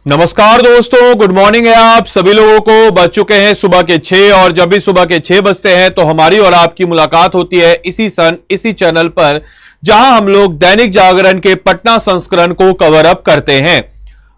नमस्कार दोस्तों, good morning है आप सभी लोगों को। बज चुके हैं सुबह के 6 और जब भी सुबह के 6 बजते हैं तो हमारी और आपकी मुलाकात होती है इसी चैनल पर, जहां हम लोग दैनिक जागरण के पटना संस्करण को कवर अप करते हैं।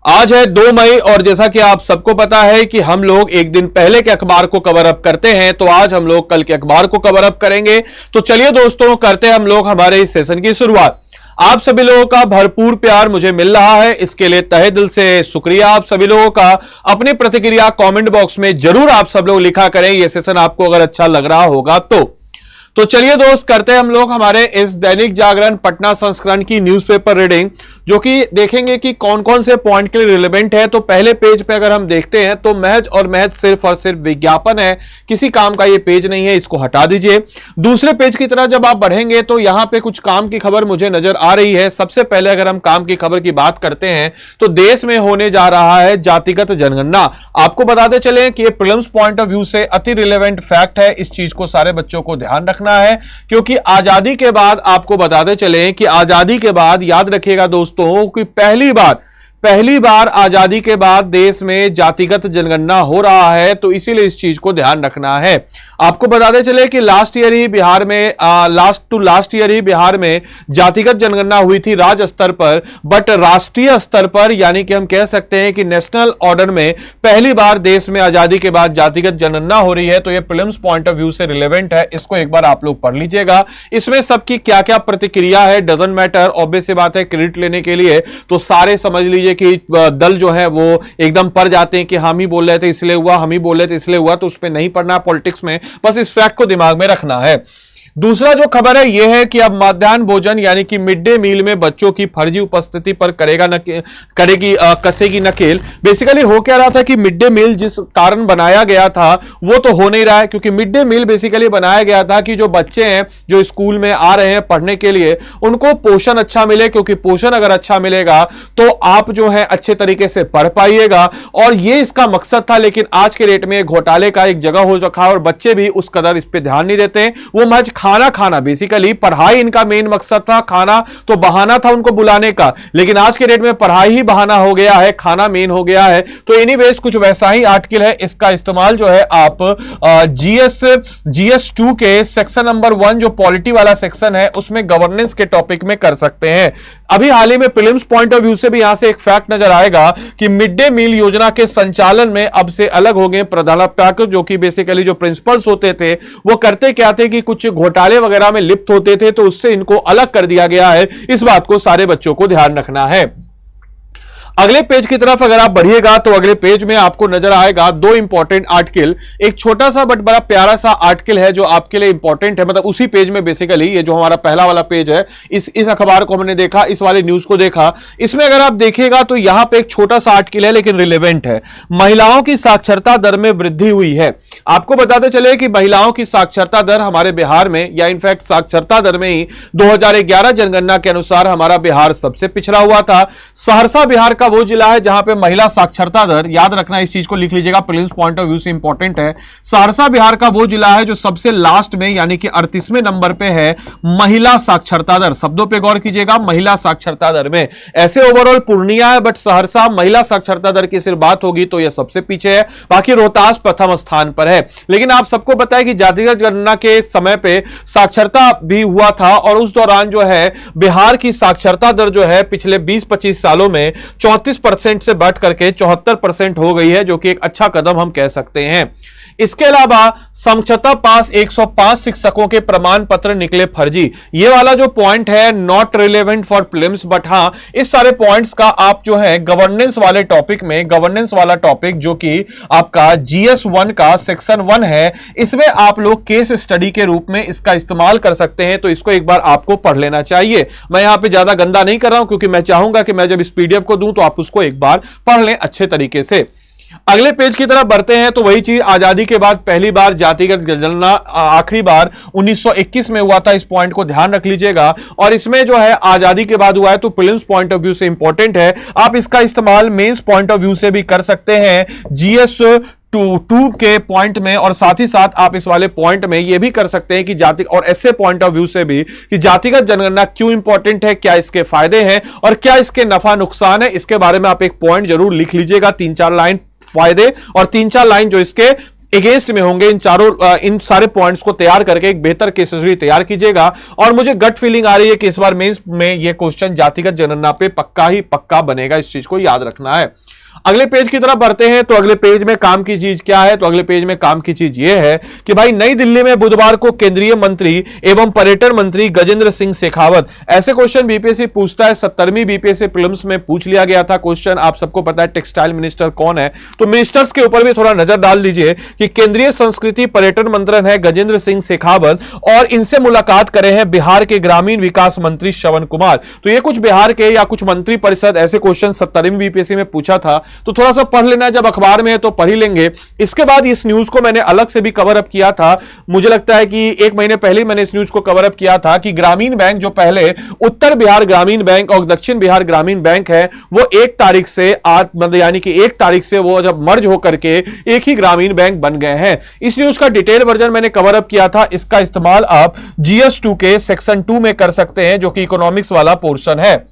आज है 2 मई और जैसा कि आप सबको पता है कि हम लोग एक दिन पहले के अखबार को कवर अप करते हैं, तो आज हम लोग कल के अखबार को कवर अप करेंगे। तो चलिए दोस्तों, करते हैं हम लोग हमारे इस सेशन की शुरुआत। आप सभी लोगों का भरपूर प्यार मुझे मिल रहा है, इसके लिए तहे दिल से शुक्रिया आप सभी लोगों का। अपनी प्रतिक्रिया कमेंट बॉक्स में जरूर आप सब लोग लिखा करें, यह सेशन आपको अगर अच्छा लग रहा होगा तो चलिए दोस्त, करते हैं हम लोग हमारे इस दैनिक जागरण पटना संस्करण की न्यूज़पेपर रीडिंग, जो कि देखेंगे कि कौन कौन से पॉइंट के लिए रिलेवेंट है। तो पहले पेज पे अगर हम देखते हैं तो महज और महज सिर्फ और सिर्फ विज्ञापन है, किसी काम का ये पेज नहीं है, इसको हटा दीजिए। दूसरे पेज की तरह जब आप बढ़ेंगे तो यहां पे कुछ काम की खबर मुझे नजर आ रही है। सबसे पहले अगर हम काम की खबर की बात करते हैं तो देश में होने जा रहा है जातिगत जनगणना। आपको बताते चले कि प्रीलिम्स पॉइंट ऑफ व्यू से अति रिलेवेंट फैक्ट है, इस चीज को सारे बच्चों को ध्यान रखना है, क्योंकि आजादी के बाद आपको बताते चले कि आजादी के बाद याद रखिएगा दोस्तों कि पहली बार आजादी के बाद देश में जातिगत जनगणना हो रहा है, तो इसीलिए इस चीज को ध्यान रखना है। आपको बताते चले कि लास्ट ईयर ही बिहार में जातिगत जनगणना हुई थी राज्य स्तर पर, बट राष्ट्रीय स्तर पर यानी कि हम कह सकते हैं कि नेशनल ऑर्डर में पहली बार देश में आजादी के बाद जातिगत जनगणना हो रही है। तो यह प्रीलिम्स पॉइंट ऑफ व्यू से रिलेवेंट है, इसको एक बार आप लोग पढ़ लीजिएगा। इसमें सबकी क्या क्या प्रतिक्रिया है डजंट मैटर, ऑब्वियस सी बात है क्रेडिट लेने के लिए तो सारे समझ लीजिए कि दल जो है वो एकदम पड़ जाते हैं कि हम ही बोल रहे थे इसलिए हुआ, हम ही बोल रहे थे इसलिए हुआ, तो उस पर नहीं पढ़ना पॉलिटिक्स में, बस इस फैक्ट को दिमाग में रखना है। दूसरा जो खबर है यह है कि अब मध्याह्न भोजन यानी कि मिड डे मील में बच्चों की फर्जी उपस्थिति पर कसेगी नकेल। बेसिकली हो क्या रहा था कि मिड डे मील जिस कारण बनाया गया था वो तो हो नहीं रहा है, क्योंकि मिड डे मील बेसिकली बनाया गया था कि जो बच्चे हैं जो स्कूल में आ रहे हैं पढ़ने के लिए उनको पोषण अच्छा मिले, क्योंकि पोषण अगर अच्छा मिलेगा तो आप जो है अच्छे तरीके से पढ़ पाइएगा, और ये इसका मकसद था। लेकिन आज के डेट में घोटाले का एक जगह हो रखा है और बच्चे भी उस कदर इस पर ध्यान नहीं देते। वो महज खाना बेसिकली पढ़ाई इनका मेन मकसद था, खाना तो बहाना था उनको बुलाने का, लेकिन आज के डेट में पढ़ाई ही बहाना हो गया है, खाना मेन हो गया है। तो एनीवेज कुछ वैसा ही आर्टिकल है, इसका इस्तेमाल जो है आप GS 2 के सेक्शन नंबर 1 जो पॉलिटी वाला सेक्शन है उसमें गवर्नेंस के टॉपिक में कर सकते हैं। अभी हाल ही में प्रीलिम्स पॉइंट ऑफ व्यू से भी यहां से एक फैक्ट नजर आएगा कि मिड डे मील योजना के संचालन में अब से अलग हो गए प्रधानाध्यापक, जो कि बेसिकली जो प्रिंसिपल्स होते थे वो करते क्या थे कि कुछ घोटाले वगैरह में लिप्त होते थे, तो उससे इनको अलग कर दिया गया है। इस बात को सारे बच्चों को ध्यान रखना है। अगले पेज की तरफ अगर आप बढ़िएगा तो अगले पेज में आपको नजर आएगा 2 इंपॉर्टेंट आर्टिकल। एक छोटा सा बट बड़ा प्यारा सा आर्टिकल है जो आपके लिए इंपॉर्टेंट है, मतलब उसी पेज में बेसिकली ये जो हमारा पहला वाला पेज है इस अखबार को हमने देखा, इस वाले न्यूज को देखा। इसमें अगर आप देखिएगा तो यहां पे एक छोटा सा आर्टिकल है लेकिन रिलेवेंट है। महिलाओं की साक्षरता दर में वृद्धि हुई है। आपको बताते चले कि महिलाओं की साक्षरता दर हमारे बिहार में, या इनफैक्ट साक्षरता दर में ही 2011 जनगणना के अनुसार हमारा बिहार सबसे पिछड़ा हुआ था। सहरसा बिहार वो जिला है जहां पे महिला साक्षरता दर, याद रखना इस चीज को लिख लीजिएगा, प्रीलिम्स पॉइंट ऑफ व्यू से इंपॉर्टेंट है। सहरसा बिहार का वो जिला है जो सबसे लास्ट में यानी कि 38वें नंबर पे है महिला साक्षरता दर। शब्दों पे गौर कीजिएगा, महिला साक्षरता दर में। ऐसे ओवरऑल पूर्णिया है बट सहरसा महिला साक्षरता दर की सिर्फ बात होगी तो यह सबसे पीछे है, बाकी रोहतास प्रथम स्थान पर है। लेकिन आप सबको पता है कि जातिगत गणना के समय पे साक्षरता भी हुआ था और उस दौरान जो है बिहार की साक्षरता दर जो है पिछले 20-25 सालों में 34% से बढ़ करके 74% हो गई है, जो कि एक अच्छा कदम हम कह सकते हैं। इसके अलावा समक्षता पास 105 शिक्षकों के प्रमाण पत्र निकले फर्जी। ये वाला जो पॉइंट है not relevant for prelims, but हां इस सारे पॉइंट्स का आप जो है गवर्नेंस वाले टॉपिक में, गवर्नेंस वाला टॉपिक जो कि आपका GS 1 का सेक्शन 1 है, इसमें आप लोग केस स्टडी के रूप में इसका इस्तेमाल कर सकते हैं। तो इसको एक बार आपको पढ़ लेना चाहिए। मैं यहां पे ज्यादा गंदा नहीं कर रहा हूं क्योंकि मैं चाहूंगा कि मैं जब इस PDF को दूं तो आप उसको एक बार पढ़ लें अच्छे तरीके से। अगले पेज की तरफ बढ़ते हैं तो वही चीज, आजादी के बाद पहली बार जातिगत जनगणना आखिरी बार 1921 में हुआ था। इस पॉइंट को ध्यान रख लीजिएगा, और इसमें जो है आजादी के बाद हुआ है तो प्रीलिम्स पॉइंट ऑफ व्यू से इंपॉर्टेंट है। आप इसका इस्तेमाल मेंस पॉइंट ऑफ व्यू से भी कर सकते हैं। GS टू के पॉइंट में, और साथ ही साथ आप इस वाले पॉइंट में यह भी कर सकते हैं कि जाति और ऐसे पॉइंट ऑफ व्यू से भी कि जातिगत जनगणना क्यों इंपॉर्टेंट है, क्या इसके फायदे हैं और क्या इसके नफा नुकसान है, इसके बारे में आप एक पॉइंट जरूर लिख लीजिएगा। 3-4 लाइन फायदे और 3-4 लाइन जो इसके अगेंस्ट में होंगे, इन सारे पॉइंट्स को तैयार करके एक बेहतर केस स्टडी तैयार कीजिएगा। और मुझे गट फीलिंग आ रही है कि इस बार मेंस में यह क्वेश्चन जातिगत जनगणना पे पक्का ही पक्का बनेगा, इस चीज को याद रखना है। अगले पेज की तरफ बढ़ते हैं तो अगले पेज में काम की चीज क्या है, तो अगले पेज में काम की चीज यह है कि भाई नई दिल्ली में बुधवार को केंद्रीय मंत्री एवं पर्यटन मंत्री गजेंद्र सिंह शेखावत, ऐसे क्वेश्चन बीपीएससी पूछता है। 17वीं बीपीएससी प्रीलिम्स में पूछ लिया गया था क्वेश्चन, आप सबको पता है टेक्सटाइल मिनिस्टर कौन है, तो मिनिस्टर्स के ऊपर भी थोड़ा नजर डाल दीजिए कि केंद्रीय संस्कृति पर्यटन मंत्री है गजेंद्र सिंह शेखावत और इनसे मुलाकात करे हैं बिहार के ग्रामीण विकास मंत्री श्रवण कुमार। तो ये कुछ बिहार के या कुछ मंत्री परिषद ऐसे क्वेश्चन 17वीं बीपीएससी में पूछा था, तो थोड़ा सा पढ़ लेना, जब अखबार में है तो पढ़ ही लेंगे। इसके बाद इस न्यूज को मैंने अलग से भी कवर अप किया था, मुझे लगता है कि 1 महीने पहले मैंने इस न्यूज को कवर अप किया था कि ग्रामीण बैंक जो पहले उत्तर बिहार ग्रामीण बैंक और दक्षिण बिहार ग्रामीण बैंक है, वो 1 तारीख से यानी कि 1 तारीख से वो जब मर्ज होकर के एक ही ग्रामीण बैंक बन गए हैं। इस न्यूज का डिटेल वर्जन मैंने कवर अप किया था, इसका इस्तेमाल आप GS2 के सेक्शन 2 में कर सकते हैं, जो कि इकोनॉमिक्स वाला पोर्शन है।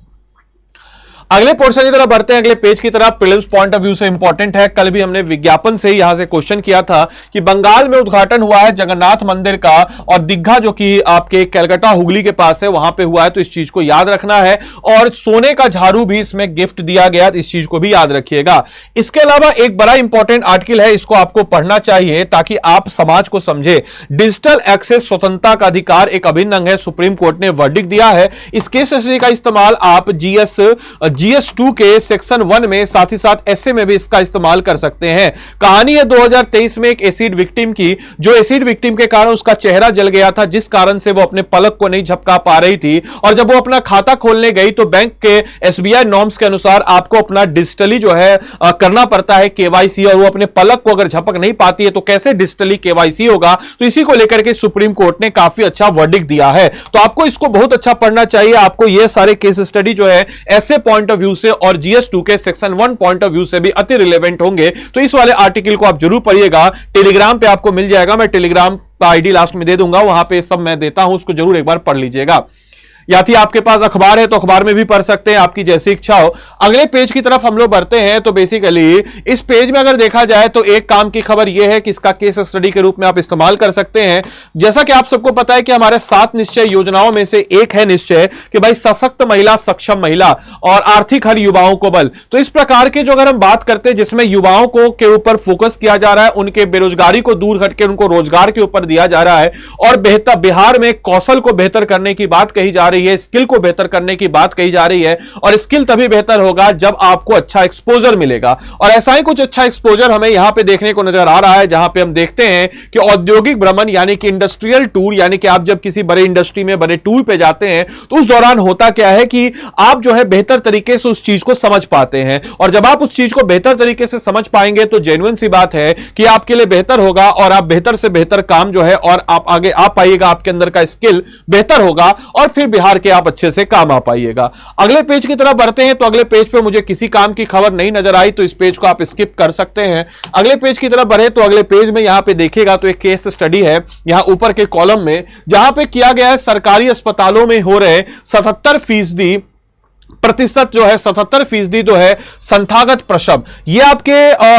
अगले पोर्शन की तरफ बढ़ते हैं, अगले पेज की तरफ। प्रीलिम्स पॉइंट ऑफ व्यू से इंपॉर्टेंट है, कल भी हमने विज्ञापन से ही यहां से क्वेश्चन किया था कि बंगाल में उद्घाटन हुआ है जगन्नाथ मंदिर का और दीघा जो कि आपके कलकत्ता हुगली के पास है वहां पे हुआ है, तो इस चीज को याद रखना है। और सोने का झाड़ू भी इसमें गिफ्ट दिया गया, इस चीज को भी याद रखिएगा। इसके अलावा एक बड़ा इंपॉर्टेंट आर्टिकल है, इसको आपको पढ़ना चाहिए ताकि आप समाज को समझे। डिजिटल एक्सेस स्वतंत्रता का अधिकार एक अभिन्न अंग है, सुप्रीम कोर्ट ने वर्डिक्ट दिया है। इस केस स्टडी का इस्तेमाल आप GS2 के सेक्शन 1 में, साथ ही साथ एसए में भी इसका इस्तेमाल कर सकते हैं। कहानी है 2023 में एक एसिड विक्टिम की, जो एसिड विक्टिम के कारण उसका चेहरा जल गया था, जिस कारण से वो अपने पलक को नहीं झपका पा रही थी। और जब वो अपना खाता खोलने गई तो बैंक के SBI नॉर्म्स के अनुसार आपको अपना डिजिटली जो है करना पड़ता है KYC, और वो अपने पलक को अगर झपक नहीं पाती है तो कैसे डिजिटली KYC होगा। तो इसी को लेकर के सुप्रीम कोर्ट ने काफी अच्छा वर्डिक्ट दिया है, तो आपको इसको बहुत अच्छा पढ़ना चाहिए। आपको ये सारे केस स्टडी जो है ऐसे पॉइंट ऑफ व्यू से और GS2 के सेक्शन 1 पॉइंट ऑफ व्यू से भी अति रिलेवेंट होंगे, तो इस वाले आर्टिकल को आप जरूर पढ़िएगा। टेलीग्राम पे आपको मिल जाएगा, मैं टेलीग्राम का ID लास्ट में दे दूंगा, वहां पे सब मैं देता हूं, उसको जरूर एक बार पढ़ लीजिएगा। या फिर आपके पास अखबार है तो अखबार में भी पढ़ सकते हैं, आपकी जैसी इच्छा हो। अगले पेज की तरफ हम लोग बढ़ते हैं, तो बेसिकली इस पेज में अगर देखा जाए तो एक काम की खबर यह है कि इसका केस स्टडी के रूप में आप इस्तेमाल कर सकते हैं। जैसा कि आप सबको पता है कि हमारे 7 निश्चय योजनाओं में से एक है निश्चय कि भाई सशक्त महिला, सक्षम महिला और आर्थिक हर युवाओं को बल। तो इस प्रकार के जो अगर हम बात करते हैं जिसमें युवाओं को के ऊपर फोकस किया जा रहा है, उनके बेरोजगारी को दूर करके उनको रोजगार के ऊपर दिया जा रहा है, और बेहतर बिहार में कौशल को बेहतर करने की बात कही जा रही है, स्किल को बेहतर करने की बात कही जा रही है। और स्किल तभी बेहतर होगा जब आपको अच्छा एक्सपोजर मिलेगा, और ऐसा ही कुछ अच्छा एक्सपोजर हमें यहां पे देखने को नजर आ रहा है, जहां पे हम देखते हैं कि औद्योगिक भ्रमण यानी कि इंडस्ट्रियल टूर, यानी कि आप जब किसी बड़े इंडस्ट्री में बड़े टूर पे जाते हैं तो उस दौरान होता क्या है कि आप जो है बेहतर तरीके से उस चीज को समझ पाते हैं, और जब आप उस चीज को बेहतर तरीके से समझ पाएंगे तो जेन्युइन सी बात है कि आपके लिए बेहतर होगा, और आप बेहतर से बेहतर काम जो है और आप आगे आ पाइएगा, आपके अंदर का स्किल बेहतर होगा, और फिर बिहार के आप अच्छे से काम आ पाइएगा। अगले पेज की तरफ बढ़ते हैं, तो अगले पेज पे मुझे किसी काम की खबर नहीं नजर आई, तो इस पेज को आप स्किप कर सकते हैं। अगले पेज की तरफ बढ़े तो अगले पेज में यहां पे देखिएगा तो एक केस स्टडी है यहां ऊपर के कॉलम में, जहां पे किया गया है सरकारी अस्पतालों में हो रहे 77% जो है 77% जो है संस्थागत प्रसव, ये आपके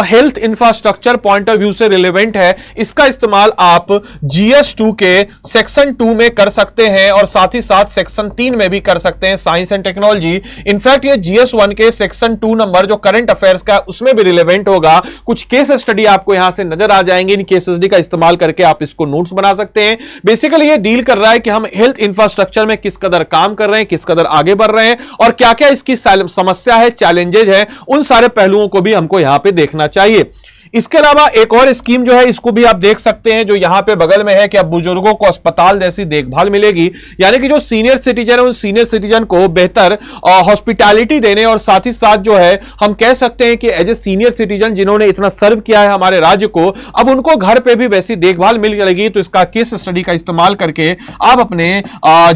health infrastructure point of view से रिलेवेंट है। इसका इस्तेमाल आप GS2 के सेक्शन 2 में कर सकते हैं, और साथ ही साथ सेक्शन 3 में भी कर सकते हैं, साइंस एंड टेक्नोलॉजी। इनफैक्ट ये GS1 के सेक्शन 2 नंबर जो करंट अफेयर्स का उसमें भी रिलेवेंट होगा। कुछ केस स्टडी आपको यहां से नजर आ जाएंगे, इन केस स्टडी का इस्तेमाल करके आप इसको नोट्स बना सकते हैं। बेसिकली ये डील कर रहा है कि हम हेल्थ इंफ्रास्ट्रक्चर में किस कदर काम कर रहे हैं, किस कदर आगे बढ़ रहे हैं, और क्या क्या इसकी समस्या है, चैलेंजेज है, उन सारे पहलुओं को भी हमको यहां पे देखना चाहिए। इसके अलावा एक और स्कीम जो है इसको भी आप देख सकते हैं, जो यहां पे बगल में है कि अब बुजुर्गों को अस्पताल जैसी देखभाल मिलेगी, यानी कि जो सीनियर सिटीजन है उन सीनियर सिटीजन को बेहतर हॉस्पिटैलिटी देने, और साथ ही साथ जो है हम कह सकते हैं कि एज ए सीनियर सिटीजन जिन्होंने इतना सर्व किया है हमारे राज्य को, अब उनको घर पे भी वैसी देखभाल मिल जाएगी। तो इसका केस स्टडी का इस्तेमाल करके आप अपने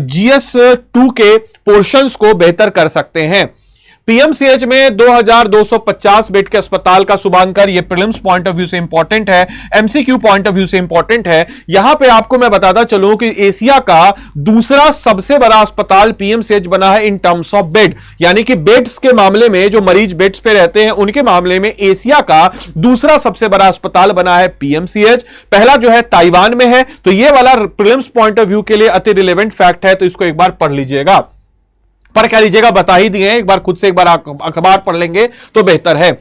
GS2 के पोर्शंस को बेहतर कर सकते हैं। पीएमसीएच में 2250 बेड के अस्पताल का शुभारंभ, ये प्रीलिम्स पॉइंट ऑफ व्यू से इंपॉर्टेंट है, एमसीक्यू पॉइंट ऑफ व्यू से इंपॉर्टेंट है। यहां पे आपको मैं बताता चलूं कि एशिया का दूसरा सबसे बड़ा अस्पताल पीएमसीएच बना है इन टर्म्स ऑफ बेड, यानी कि बेड्स के मामले में जो मरीज बेड्स पे रहते हैं उनके मामले में एशिया का दूसरा सबसे बड़ा अस्पताल बना है पीएमसीएच। पहला जो है ताइवान में है। तो ये वाला प्रीलिम्स पॉइंट ऑफ व्यू के लिए अति रिलेवेंट फैक्ट है, तो इसको एक बार पढ़ लीजिएगा। पढ़ क्या लीजिएगा, बता ही दिए हैं, एक बार खुद से एक बार अखबार पढ़ लेंगे तो बेहतर है।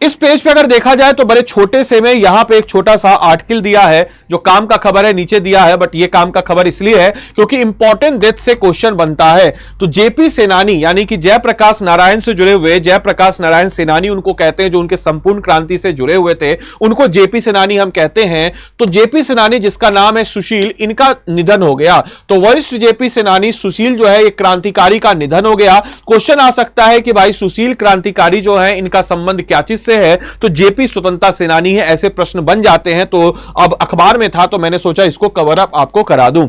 इस पेज पे अगर देखा जाए तो बड़े छोटे से में यहां पे एक छोटा सा आर्टिकल दिया है जो काम का खबर है, नीचे दिया है, बट ये काम का खबर इसलिए है क्योंकि इंपॉर्टेंट डेथ से क्वेश्चन बनता है। तो जेपी सेनानी यानी कि जयप्रकाश नारायण से जुड़े हुए, जयप्रकाश नारायण सेनानी उनको कहते हैं जो उनके संपूर्ण क्रांति से जुड़े हुए थे, उनको जेपी सेनानी हम कहते हैं। तो जेपी सेनानी जिसका नाम है सुशील, इनका निधन हो गया। तो वरिष्ठ जेपी सेनानी सुशील जो है एक क्रांतिकारी का निधन हो गया। क्वेश्चन आ सकता है कि भाई सुशील क्रांतिकारी जो है इनका संबंध क्या चीज से है, तो जेपी स्वतंत्रता सेनानी है, ऐसे प्रश्न बन जाते हैं। तो अब अखबार में था तो मैंने सोचा इसको कवर अप आपको करा दूं।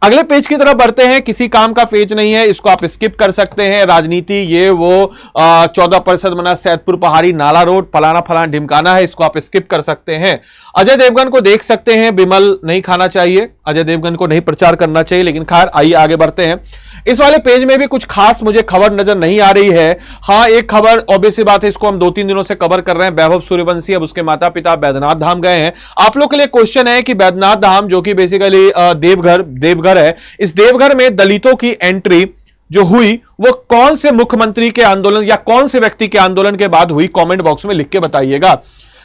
अगले पेज की तरफ बढ़ते हैं, किसी काम का पेज नहीं है, इसको आप स्किप कर सकते हैं। राजनीति ये वो 14% बना सैदपुर पहाड़ी नाला रोड फलाना फलाना ढिमकाना है, इसको आप स्किप कर सकते हैं। अजय देवगन को देख सकते हैं, बिमल नहीं खाना चाहिए, अजय देवगन को नहीं प्रचार करना चाहिए, लेकिन खैर आइए आगे बढ़ते हैं। इस वाले पेज में भी कुछ खास मुझे खबर नजर नहीं आ रही है। हाँ, एक खबर ऑब्वियस बात है, इसको हम 2-3 दिनों से कवर कर रहे हैं। वैभव सूर्यवंशी अब उसके माता पिता बैद्यनाथ धाम गए हैं। आप लोग के लिए क्वेश्चन है कि बैद्यनाथ धाम जो कि बेसिकली देवघर है, इस देवघर में दलितों की एंट्री जो हुई वो कौन से मुख्यमंत्री के आंदोलन या कौन से व्यक्ति के आंदोलन के बाद हुई, कमेंट बॉक्स में लिख के बताइएगा।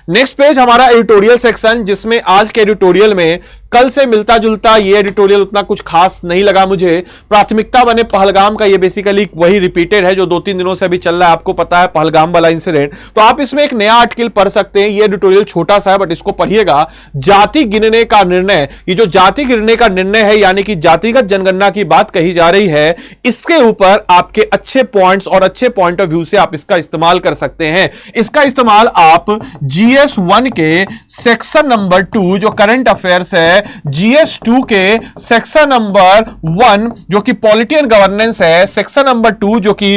नेक्स्ट पेज हमारा एडिटोरियल सेक्शन, जिसमें आज के एडिटोरियल में कल से मिलता जुलता ये एडिटोरियल उतना कुछ खास नहीं लगा मुझे। प्राथमिकता बने पहलगाम का, ये बेसिकली वही रिपीटेड है जो 2-3 दिनों से अभी चल रहा है, आपको पता है पहलगाम वाला इंसिडेंट। तो आप इसमें एक नया आर्टिकल पढ़ सकते हैं, ये एडिटोरियल छोटा सा है बट इसको पढ़िएगा। जाति गिनने का निर्णय, ये जो जाति गिनने का निर्णय है यानी कि जातिगत जनगणना की बात कही जा रही है, इसके ऊपर आपके अच्छे पॉइंट्स और अच्छे पॉइंट ऑफ व्यू से आप इसका इस्तेमाल कर सकते हैं। इसका इस्तेमाल आप GS1 के सेक्शन नंबर 2 जो करंट अफेयर्स है, GS2 के सेक्शन नंबर 1 जो कि पॉलिटी एंड गवर्नेंस है, सेक्शन नंबर 2 जो कि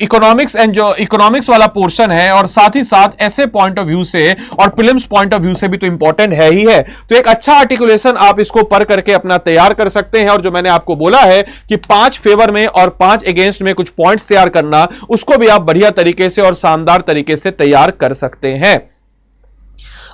इकोनॉमिक्स एंड जो इकोनॉमिक्स वाला पोर्शन है, और साथ ही साथ ऐसे पॉइंट ऑफ व्यू से और प्रीलिम्स पॉइंट ऑफ व्यू से भी तो इंपॉर्टेंट है ही है। तो एक अच्छा आर्टिकुलेशन आप इसको पढ़ करके अपना तैयार कर सकते हैं। और जो मैंने आपको बोला है कि 5 फेवर में और 5 अगेंस्ट में कुछ पॉइंट्स तैयार करना, उसको भी आप बढ़िया तरीके से और शानदार तरीके से तैयार कर सकते हैं।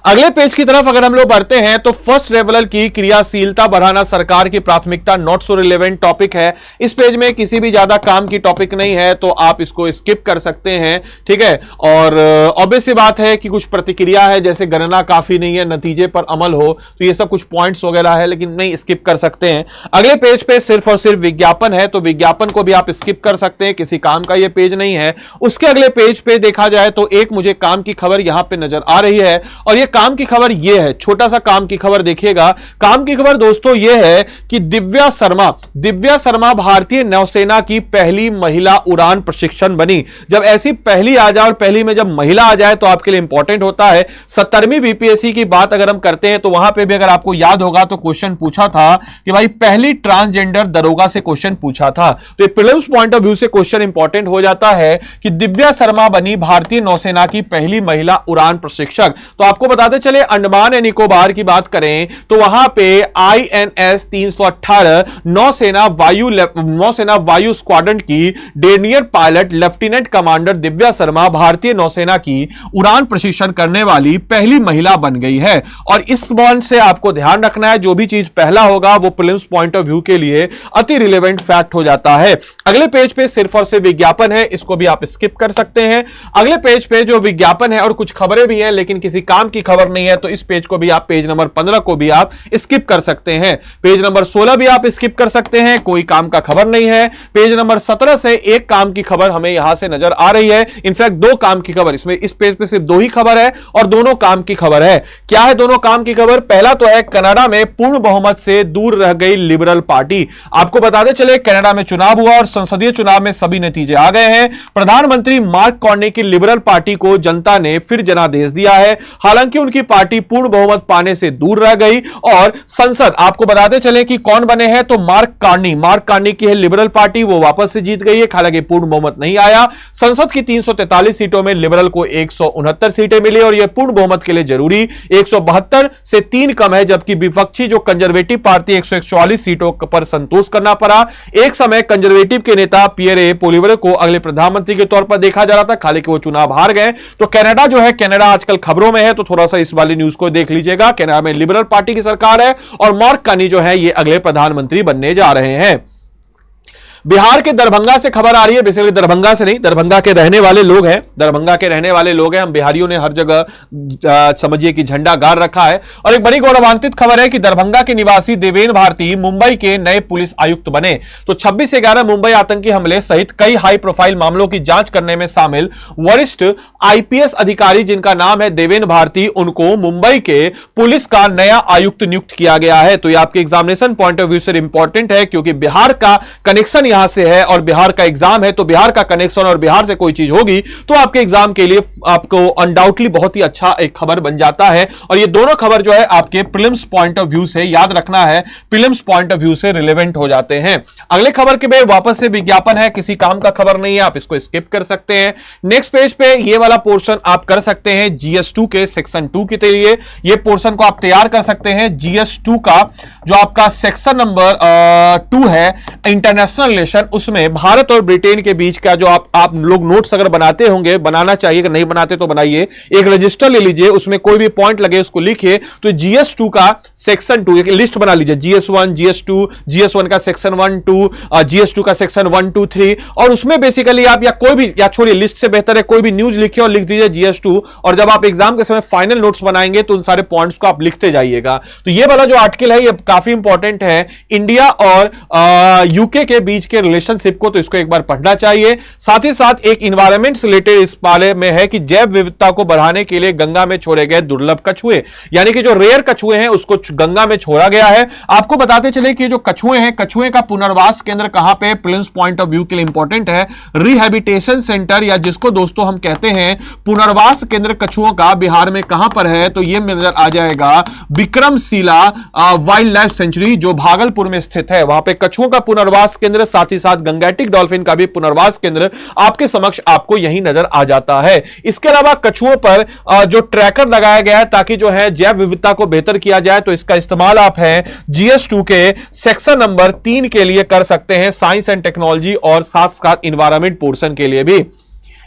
अगले पेज की तरफ अगर हम लोग बढ़ते हैं तो फर्स्ट रेवलर की क्रियाशीलता बढ़ाना सरकार की प्राथमिकता, नॉट सो रिलेवेंट टॉपिक है। इस पेज में किसी भी ज्यादा काम की टॉपिक नहीं है तो आप इसको स्किप कर सकते हैं, ठीक है। और ऑब्वियस सी बात है कि कुछ प्रतिक्रिया है, जैसे गणना काफी नहीं है, नतीजे पर अमल हो, तो ये सब कुछ पॉइंट्स वगैरह है, लेकिन नहीं स्किप कर सकते हैं। अगले पेज पे सिर्फ और सिर्फ विज्ञापन है, तो विज्ञापन को भी आप स्किप कर सकते हैं, किसी काम का ये पेज नहीं है। उसके अगले पेज पे देखा जाए तो एक मुझे काम की खबर यहां पे नजर आ रही है, और ये काम की खबर यह है, छोटा सा काम की खबर देखिएगा। काम की खबर दोस्तों यह है कि दिव्या शर्मा भारतीय नौसेना की पहली महिला उड़ान प्रशिक्षण बनी। जब ऐसी पहली आ जाए और पहली में जब महिला आ जाए तो आपके लिए इंपॉर्टेंट होता है। 17वीं बीपीएससी की बात अगर हम करते हैं तो वहां पे भी अगर आपको याद होगा तो क्वेश्चन पूछा था कि भाई पहली ट्रांसजेंडर दरोगा से क्वेश्चन पूछा था। तो प्रीलिम्स पॉइंट ऑफ व्यू से क्वेश्चन इंपॉर्टेंट हो जाता है कि दिव्या शर्मा बनी भारतीय नौसेना की पहली महिला उड़ान प्रशिक्षक। तो आपको बताते चले अंडमान एंड निकोबार की बात करें तो वहां पे INS 318 नौसेना वायु स्क्वाड्रन की denier pilot lieutenant commander Divya Sharma भारतीय नौसेना की उड़ान प्रशिक्षण करने वाली पहली महिला बन गई है। और इस पॉइंट से आपको ध्यान रखना है, जो भी चीज पहला होगा वो प्रीलिम्स पॉइंट ऑफ व्यू के लिए अति रिलेवेंट फैक्ट हो जाता है। अगले पेज पे सिर्फ और सिर्फ विज्ञापन है, इसको भी आप स्किप कर सकते हैं। अगले पेज पे जो विज्ञापन है और कुछ खबरें भी हैं लेकिन किसी काम की खबर नहीं है, तो इस पेज को भी आप, पेज नंबर 15 को भी आप स्किप कर सकते हैं। पेज नंबर 16 भी आप स्किप कर सकते हैं, कोई काम का खबर नहीं है। पेज नंबर 17 से एक काम की खबर हमें यहां से नजर आ रही है, इनफैक्ट 2 काम की खबर, इसमें इस पेज पे सिर्फ 2 ही खबर है और दोनों काम की खबर है। क्या है दोनों काम की खबर? पहला तो है कनाडा में पूर्ण बहुमत से दूर रह गई लिबरल पार्टी। आपको बताते चले कनाडा में चुनाव हुआ और संसदीय चुनाव में सभी नतीजे आ गए हैं। प्रधानमंत्री मार्क कार्नी की लिबरल पार्टी को जनता ने फिर जनादेश दिया है। हालांकि क्योंकि उनकी पार्टी पूर्ण बहुमत पाने से दूर रह गई। और संसद आपको बताते चले कि कौन बने हैं, तो मार्क कार्नी की है लिबरल पार्टी, वो वापस से जीत गई है, हालांकि पूर्ण बहुमत नहीं आया। संसद की 343 सीटों में लिबरल को 169 सीटें मिली और यह पूर्ण बहुमत के लिए जरूरी 172 से 3 कम है, जबकि विपक्षी जो कंजर्वेटिव पार्टी 144 सीटों पर संतोष करना पड़ा। एक समय कंजर्वेटिव के नेता पियरे पोलिवरे को अगले प्रधानमंत्री के तौर पर देखा जा रहा था, हालांकि वो चुनाव हार गए। तो कनाडा जो है, कनाडा आजकल खबरों में है, तो थोड़ा सा इस वाली न्यूज को देख लीजिएगा। कनाडा में लिबरल पार्टी की सरकार है और मार्क कार्नी जो है ये अगले प्रधानमंत्री बनने जा रहे हैं। बिहार के दरभंगा से खबर आ रही है, बेसिकली दरभंगा से नहीं, दरभंगा के रहने वाले लोग हैं, दरभंगा के रहने वाले लोग हैं। हम बिहारियों ने हर जगह समझिए कि झंडा गाड़ रखा है। और एक बड़ी गौरवान्वित खबर है कि दरभंगा के निवासी देवेन भारती मुंबई के नए पुलिस आयुक्त बने। तो 26/11 मुंबई आतंकी हमले सहित कई हाई प्रोफाइल मामलों की जांच करने में शामिल वरिष्ठ आईपीएस अधिकारी जिनका नाम है देवेन भारती, उनको मुंबई के पुलिस का नया आयुक्त नियुक्त किया गया है। तो यह आपके एग्जामिनेशन पॉइंट ऑफ व्यू से इंपॉर्टेंट है, क्योंकि बिहार का कनेक्शन यहां से है और बिहार का एग्जाम है, तो बिहार का कनेक्शन और बिहार से कोई चीज होगी तो आपके एग्जाम के लिए आपको अनडाउटली बहुत ही अच्छा एक खबर बन जाता है। और ये दोनों खबर जो है आपके प्रीलिम्स पॉइंट ऑफ व्यू से, याद रखना है, प्रीलिम्स पॉइंट ऑफ व्यू से रिलेवेंट हो जाते हैं। अगले खबर के बाद वापस से विज्ञापन है, किसी काम का खबर नहीं है, आप इसको स्किप कर सकते हैं। नेक्स्ट पेज पे ये वाला पोर्शन आप कर सकते हैं जीएस2 के सेक्शन 2 के लिए। ये पोर्शन को आप तैयार कर सकते हैं। जीएस2 का जो आपका सेक्शन नंबर 2 है, इंटरनेशनल रिलेशन, उसमें भारत और ब्रिटेन के बीच का जो आप लोग नोट्स अगर बनाते होंगे, बनाना चाहिए, अगर नहीं बनाते तो बनाइए, एक रजिस्टर ले लीजिए, उसमें कोई भी पॉइंट लगे उसको लिखिए। तो जीएस2 का सेक्शन 2 एक लिस्ट बना लीजिए, जीएस1, जीएस2, जीएस1 का सेक्शन 1, 2, जीएस2 का सेक्शन 1, 2, 3, और उसमें बेसिकली आप या कोई भी, या छोड़िए लिस्ट से बेहतर है कोई भी न्यूज लिखिए और लिख दीजिए जीएस2, और जब आप एग्जाम के समय फाइनल नोट्स बनाएंगे तो उन सारे पॉइंट्स को आप लिखते जाइएगा। तो ये वाला जो आर्टिकल है ये काफी इंपॉर्टेंट है, इंडिया और यूके के बीच के रिलेशनशिप को, तो इसको एक बार पढ़ना चाहिए। साथ ही साथ एक इन्वायरमेंट से रिलेटेड इस बारे में है कि जैव विविधता को बढ़ाने के लिए गंगा में छोड़े गए दुर्लभ कछुए, यानी कि जो रेयर कछुए हैं उसको गंगा में छोड़ा गया है। आपको बताते चले कि जो कछुए हैं, कछुए का पुनर्वास केंद्र कहां पे, प्रिलिम्स पॉइंट ऑफ व्यू के लिए इंपॉर्टेंट है, रिहैबिटेशन सेंटर, या जिसको दोस्तों हम कहते हैं पुनर्वास केंद्र कछुओं का, बिहार में कहां पर है, तो यह नजर आ जाएगा विक्रमशिला वाइल्ड लाइफ सेंचुरी जो भागलपुर में स्थित है, वहां पे कछुओं का पुनर्वास केंद्र, साथ ही साथ गंगेटिक डॉल्फिन का भी पुनर्वास केंद्र आपके समक्ष आपको यही नजर आ जाता है। इसके अलावा कछुओं पर जो ट्रैकर लगाया गया है ताकि जो है जैव विविधता को बेहतर किया जाए, तो इसका इस्तेमाल आप है जीएस2 के सेक्शन नंबर 3 के लिए कर सकते हैं, साइंस एंड टेक्नोलॉजी, और साथ साथ इन्वायरमेंट पोर्शन के लिए भी।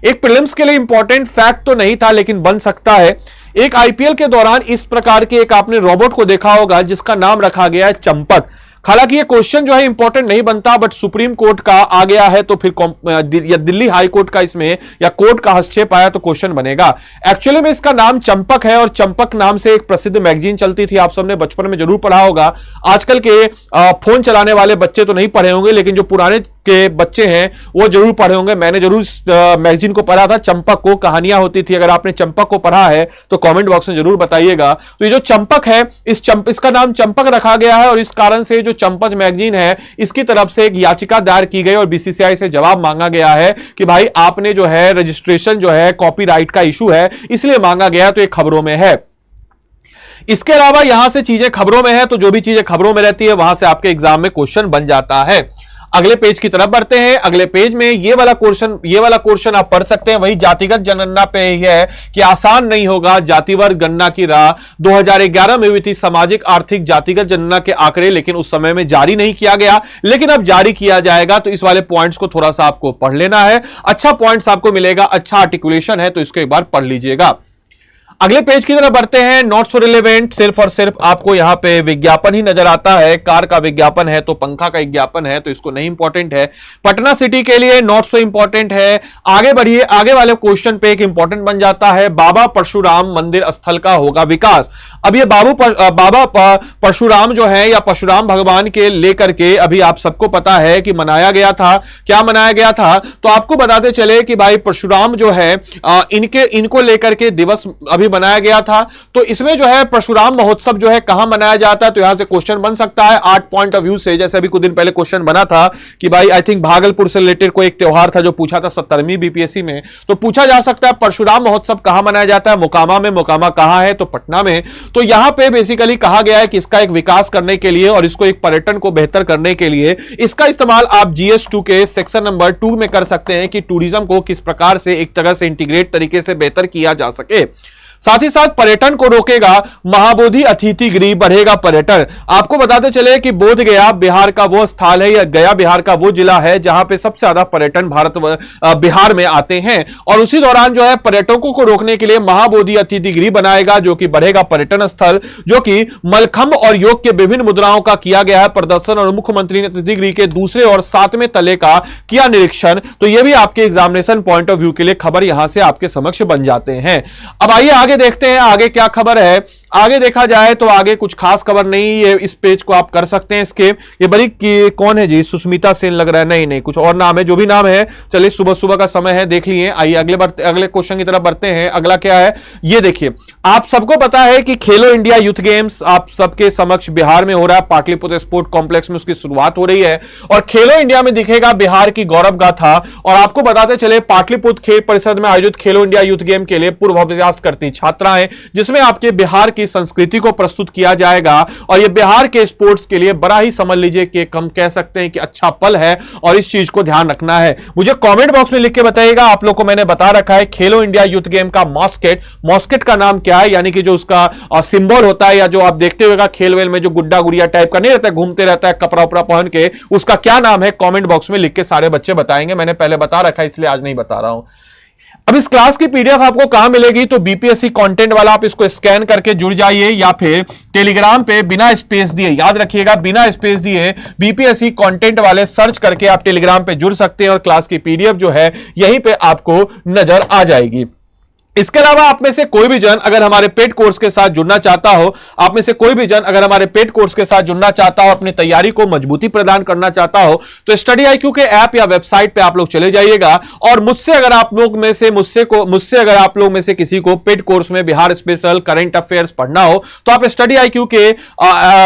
एक प्रीलिम्स के लिए इंपॉर्टेंट फैक्ट तो नहीं था लेकिन बन सकता है। एक आईपीएल के दौरान इस प्रकार के एक आपने रोबोट को देखा होगा जिसका नाम रखा गया है चंपक। हालांकि ये क्वेश्चन जो है इंपॉर्टेंट नहीं बनता, बट सुप्रीम कोर्ट का आ गया है तो फिर या दिल्ली हाई कोर्ट का इसमें या कोर्ट का हस्तक्षेप आया तो क्वेश्चन बनेगा। एक्चुअली में इसका नाम चंपक है और चंपक नाम से एक प्रसिद्ध मैगजीन चलती थी, आप सबने बचपन में जरूर पढ़ा होगा। आजकल के फोन चलाने वाले बच्चे तो नहीं पढ़े होंगे, लेकिन जो पुराने के बच्चे हैं वो जरूर पढ़े होंगे। मैंने जरूर मैगजीन को पढ़ा था, चंपक को कहानियां होती थी। अगर आपने चंपक को पढ़ा है तो कमेंट बॉक्स में जरूर बताइएगा। तो ये जो चंपक है, इसका नाम चंपक रखा गया है और इस कारण से जो चंपक मैगजीन है इसकी तरफ से एक याचिका दायर की गई और बीसीसीआई से जवाब मांगा गया है कि भाई आपने जो है रजिस्ट्रेशन जो है कॉपीराइट का इशू है इसलिए मांगा गया, तो ये खबरों में है। इसके अलावा यहां से चीजें खबरों में है तो जो भी चीजें खबरों में रहती है वहां से आपके एग्जाम में क्वेश्चन बन जाता है। अगले पेज की तरफ बढ़ते हैं। अगले पेज में ये वाला क्वेश्चन आप पढ़ सकते हैं, वही जातिगत जनगणना पे ही है कि आसान नहीं होगा जातिवार गणना की राह। 2011 में हुई थी सामाजिक आर्थिक जातिगत जनगणना के आंकड़े, लेकिन उस समय में जारी नहीं किया गया, लेकिन अब जारी किया जाएगा। तो इस वाले पॉइंट्स को थोड़ा सा आपको पढ़ लेना है, अच्छा पॉइंट्स आपको मिलेगा, अच्छा आर्टिकुलेशन है तो इसको एक बार पढ़ लीजिएगा। अगले पेज की तरफ बढ़ते हैं। नॉट सो रिलेवेंट, सिर्फ और सिर्फ आपको यहां पे विज्ञापन ही नजर आता है। कार का विज्ञापन है तो पंखा का विज्ञापन है तो इसको नहीं इंपॉर्टेंट है। पटना सिटी के लिए नॉट सो इंपॉर्टेंट है। आगे बढ़िए, आगे वाले क्वेश्चन पे एक इंपॉर्टेंट बन जाता है, बाबा परशुराम मंदिर स्थल का होगा विकास। अब ये बाबा परशुराम जो है या परशुराम भगवान के लेकर के अभी आप सबको पता है कि मनाया गया था। क्या मनाया गया था तो आपको बताते चले कि भाई परशुराम जो है इनको लेकर के दिवस अभी बनाया गया था। तो इसमें जो है परशुराम महोत्सव जो है कहां मनाया जाता है, तो यहां से क्वेश्चन बन सकता है 8 पॉइंट ऑफ व्यू से। जैसे अभी कुछ दिन पहले क्वेश्चन बना था कि भाई आई थिंक भागलपुर से रिलेटेड कोई एक त्योहार था जो पूछा था 70वीं बीपीएससी में, तो पूछा जा सकता है परशुराम महोत्सव कहां मनाया जाता है, मोकामा में। मोकामा कहां है, तो पटना में। तो यहां पे बेसिकली कहा गया है कि इसका एक विकास करने के लिए और इसको एक पर्यटन को बेहतर करने के लिए इसका इस्तेमाल आप GS2 के सेक्शन नंबर 2 में कर सकते हैं कि टूरिज्म को किस प्रकार से एक तरह से इंटीग्रेट तरीके से बेहतर किया जा सके। साथ ही साथ पर्यटन को रोकेगा महाबोधि अतिथि गृह, बढ़ेगा पर्यटन। आपको बताते चले कि बोध गया बिहार का वो स्थल है या गया बिहार का वो जिला है जहां पे सबसे ज्यादा पर्यटन बिहार में आते हैं, और उसी दौरान जो है पर्यटकों को रोकने के लिए महाबोधि अतिथि गृह बनाएगा जो कि बढ़ेगा पर्यटन स्थल, जो कि मलखंब और योग के विभिन्न मुद्राओं का किया गया है प्रदर्शन, और मुख्यमंत्री ने अतिथि गृह के दूसरे और 7वें तले का किया निरीक्षण। तो यह भी आपके एग्जामिनेशन पॉइंट ऑफ व्यू के लिए खबर यहां से आपके समक्ष बन जाते हैं। अब आइए आगे देखते हैं आगे क्या खबर है। आगे देखा जाए तो आगे कुछ खास खबर नहीं है। इस पेज को आप कर सकते हैं स्किप। ये बड़ी कौन है जी, सुष्मिता सेन लग रहा है, नहीं कुछ और नाम है, जो भी नाम है। चलिए सुबह सुबह का समय है, देख लिए। आइए अगले क्वेश्चन की तरफ बढ़ते हैं। अगला क्या है ये देखिए। आप सबको पता है कि खेलो इंडिया यूथ गेम्स आप सबके समक्ष बिहार में हो रहा है, पाटलिपुत्र स्पोर्ट कॉम्प्लेक्स में उसकी शुरुआत हो रही है, और खेलो इंडिया में दिखेगा बिहार की गौरव गाथा। और आपको बताते चले पाटलिपुत्र खेल परिषद में आयोजित खेलो इंडिया यूथ गेम के लिए पूर्वाभ्यास करती छात्राएं, जिसमें आपके बिहार की संस्कृति को प्रस्तुत किया जाएगा। और यह बिहार के स्पोर्ट्स के लिए बड़ा ही समझ लीजिए कि हम कह सकते हैं कि अच्छा पल है, और इस चीज को ध्यान रखना है। मुझे कमेंट बॉक्स में लिख के बताइएगा। आप लोग को मैंने बता रखा है खेलो इंडिया यूथ गेम का मॉस्केट का नाम क्या है, यानी कि जो उसका सिंबल होता है, या जो आप देखते हुए खेल वेल में जो गुड्डा गुड़िया टाइप का नहीं रहता है, घूमते रहता है कपड़ा उपड़ा पहन के, उसका क्या नाम है कमेंट बॉक्स में लिख के सारे बच्चे बताएंगे। मैंने पहले बता रखा है इसलिए आज नहीं बता रहा हूं। अब इस क्लास की पीडीएफ आपको कहां मिलेगी, तो बीपीएससी कंटेंट वाला आप इसको स्कैन करके जुड़ जाइए, या फिर टेलीग्राम पे बिना स्पेस दिए, याद रखिएगा बिना स्पेस दिए बीपीएससी कंटेंट वाले सर्च करके आप टेलीग्राम पे जुड़ सकते हैं, और क्लास की पीडीएफ जो है यहीं पे आपको नजर आ जाएगी। इसके अलावा आप में से कोई भी जन अगर हमारे पेड कोर्स के साथ जुड़ना चाहता हो, आप में से कोई भी जन अगर हमारे पेड कोर्स के साथ जुड़ना चाहता हो, अपनी तैयारी को मजबूती प्रदान करना चाहता हो, तो स्टडी IQ के ऐप या वेबसाइट पे आप लोग चले जाइएगा, और मुझसे अगर आप लोग में से मुझसे अगर आप लोग में से किसी को पेड कोर्स में बिहार स्पेशल करंट अफेयर्स पढ़ना हो, तो आप स्टडी IQ के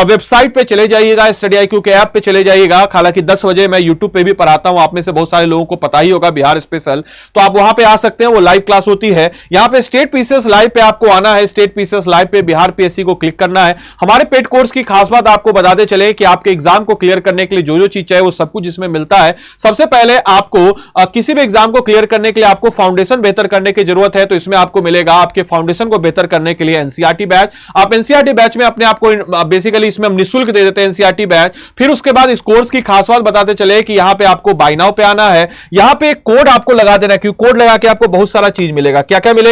वेबसाइट पे चले जाइएगा, स्टडी IQ के ऐप पे चले जाइएगा। हालांकि 10 बजे मैं यूट्यूब पे भी पढ़ाता हूं, आप में से बहुत सारे लोगों को पता ही होगा बिहार स्पेशल, तो आप वहां पे आ सकते हैं, वो लाइव क्लास होती है। यहां पे स्टेट पीसीएस लाइव पे आपको आना है, स्टेट पीसीएस लाइव पे बिहार पीएससी को क्लिक करना है। हमारे पेड कोर्स की खास बात आपको बताते चले कि आपके एग्जाम को क्लियर करने के लिए जो जो चीज चाहिए वो सब कुछ इसमें मिलता है। सबसे पहले आपको किसी भी एग्जाम को क्लियर करने के लिए आपको फाउंडेशन बेहतर करने की जरूरत है, तो इसमें आपको मिलेगा आपके फाउंडेशन को बेहतर करने के लिए एनसीईआरटी बैच। आप एनसीईआरटी बैच में अपने आपको बेसिकली इसमें हम निःशुल्क दे देते हैं एनसीईआरटी बैच। फिर उसके बाद इस कोर्स की खास बात बताते चले कि यहां पे आपको बाय नाउ पे आना है, यहां पे कोड आपको लगा देना है, क्योंकि कोड लगा के आपको बहुत सारा चीज मिलेगा। क्या क्या मिलेगा,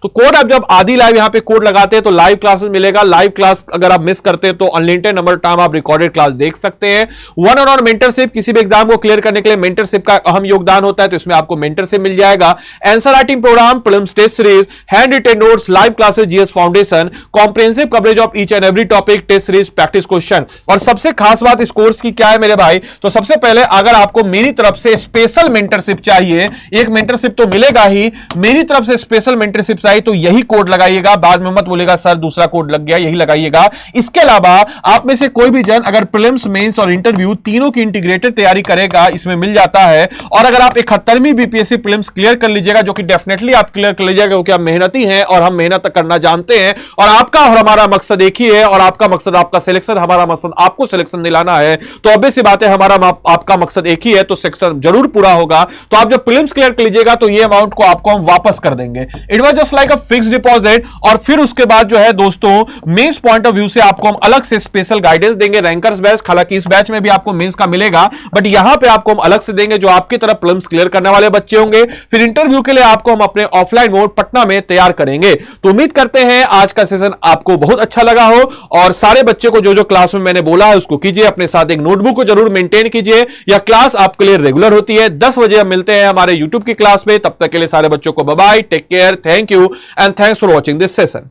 तो कोड आप जब आदि लाइव यहां पे कोड लगाते हैं तो लाइव क्लासेस मिलेगा। लाइव क्लास अगर आप मिस करते हैं तो अनलिमिटेड नंबर टाइम आप रिकॉर्डेड क्लास देख सकते हैं। वन ऑन वन मेंटरशिप, किसी भी एग्जाम को क्लियर करने के लिए मेंटरशिप का अहम योगदान होता है, तो इसमें आपको मेंटरशिप मिल जाएगा। Answer writing programme, prelims test series, handwritten notes, live classes, GS foundation, comprehensive coverage of each and every topic, test series, practice question. और सबसे खास बात इस कोर्स की क्या है मेरे भाई, तो सबसे पहले अगर आपको मेरी तरफ से स्पेशल मेंटरशिप चाहिए, एक मेंटरशिप तो मिलेगा ही, मेरी तरफ से स्पेशल मेंटरशिप चाहिए तो यही कोड लगाइएगा, बाद में मत बोलेगा सर दूसरा कोड लग गया, यही लगाइएगा। इसके अलावा आप में से कोई भी जन अगर प्रीलिम्स, मेंस और इंटरव्यू तीनों की इंटीग्रेटेड तैयारी करेगा, इसमें मिल जाता है। और अगर आप 71वीं बीपीएससी प्रीलिम्स क्लियर कर लीजिएगा, जो कि डेफिनेटली आप क्लियर कर लीजिएगा क्योंकि आप मेहनती हैं और हम मेहनत करना जानते हैं, और आपका और हमारा मकसद एक ही है, और आपका मकसद आपका सिलेक्शन, हमारा मकसद आपको सिलेक्शन दिलाना है, तो ऑब्वियस सी बात है हमारा आपका मकसद एक ही है, तो सेक्शन जरूर पूरा होगा। तो आप जब प्रीलिम्स क्लियर कर लीजिएगा तो ये अमाउंट को आपको हम वापस कर देंगे। It was just like a fixed deposit. और फिर उसके बाद जो है दोस्तों मेंस पॉइंट ऑफ व्यू से आपको हम अलग से स्पेशल गाइडेंस देंगे, रैंकर्स बैच। हालांकि इस बैच में भी आपको मेंस का मिलेगा, बट यहां पे आपको हम अलग से देंगे जो आपकी तरफ प्रीलिम्स क्लियर करने वाले बच्चे होंगे। फिर इंटरव्यू के लिए आपको हम अपने ऑफलाइन मोड पटना में तैयार करेंगे। तो उम्मीद करते हैं आज का सेशन आपको बहुत अच्छा लगा हो, और सारे बच्चे को जो जो क्लास में मैंने बोला है उसको कीजिए, अपने साथ एक नोटबुक को जरूर मेंटेन कीजिए। यह क्लास आपके लिए रेगुलर होती है, 10 बजे हम मिलते हैं हमारे यूट्यूब की क्लास में। तब तक के लिए सारे बच्चों को bye bye, take care, thank you and thanks for watching this session.